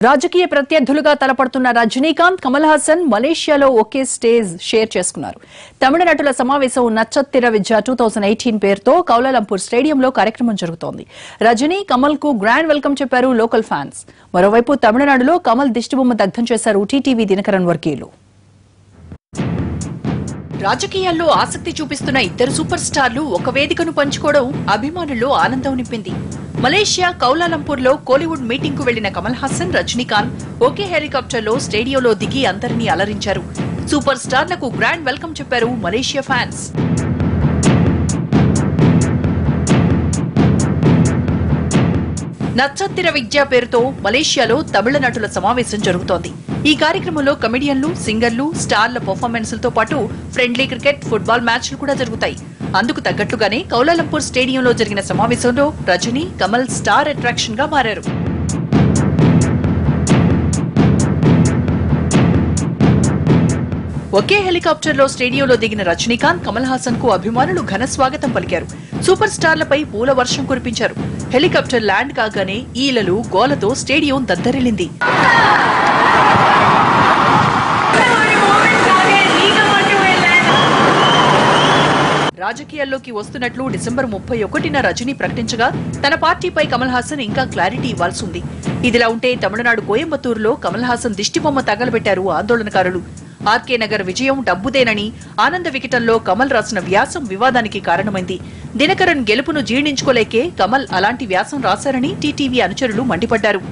రాజకీయ ప్రత్యర్థులుగా తలపడుతున్న రజనీకాంత్, కమల్ హాసన్ మలేషియాలో ఒకే stage share చేసుకున్నారు. తమిళ నటుల సమావేశం నచ్చత్తిర విద్య 2018 పేరుతో కౌలాలంపూర్ స్టేడియంలో కార్యక్రమం జరుగుతోంది. రజనీ, కమల్ కు గ్రాండ్ వెల్కమ్ చెప్పారు లోకల్ ఫ్యాన్స్. మరోవైపు తమిళనాడులో కమల్ దిష్టిబొమ్మ దగ్ధం చేశారు టీటీవీ దినకరన్ వర్గీయులు. రాజకీయాల్లో ఆసక్తి చూపిస్తున్న ఇద్దరు సూపర్ స్టార్లు ఒక వేదికను పంచుకోవడం అభిమానుల్లో ఆనందం నింపింది. మలేషియా కౌలాలంపూర్ లో కోలీవుడ్ మీటింగ్ కు వెళ్లిన కమల్ హాసన్, రజనీకాంత్ ఒకే హెలికాప్టర్ లో స్టేడియోలో దిగి అందరినీ అలరించారు. సూపర్ స్టార్లకు గ్రాండ్ వెల్కమ్ చెప్పారు మలేషియా ఫ్యాన్స్. నచ్చత్తిర విద్య పేరుతో మలేషియాలో తమిళ నటుల సమావేశం జరుగుతోంది. ఈ కార్యక్రమంలో కమెడియన్లు, సింగర్లు, స్టార్ల పర్ఫార్మెన్స్లతో పాటు ఫ్రెండ్లీ క్రికెట్, ఫుట్బాల్ మ్యాచ్లు కూడా జరుగుతాయి. అందుకు తగ్గట్లుగానే కౌలాలంపూర్ స్టేడియంలో జరిగిన సమావేశంలో రజనీ, కమల్ స్టార్ అట్రాక్షన్ గా మారారు. ఒకే హెలికాప్టర్ లో స్టేడియంలో దిగిన రజనీకాంత్, కమల్ హాసన్ కు అభిమానులు ఘన స్వాగతం పలికారు. సూపర్ స్టార్లపై పూల వర్షం కురిపించారు. హెలికాప్టర్ ల్యాండ్ కాగానే ఈలలు, గోలతో స్టేడియం దద్దరిల్లింది. రాజకీయాల్లోకి వస్తున్నట్లు డిసెంబర్ 31న రజనీ ప్రకటించగా తన పార్టీపై కమల్ హాసన్ ఇంకా క్లారిటీ ఇవ్వాల్సి ఉంది. ఇదిలా ఉంటే తమిళనాడు కోయంబత్తూరులో కమల్ హాసన్ దిష్టిబొమ్మ తగలబెట్టారు ఆందోళనకారులు. ఆర్కే నగర్ విజయం డబ్బుదేనని ఆనంద వికటంలో కమల్ రాసిన వ్యాసం వివాదానికి కారణమైంది. దినకరన్ గెలుపును జీర్ణించుకోలేకే కమల్ అలాంటి వ్యాసం రాశారని టీటీవీ అనుచరులు మండిపడ్డారు.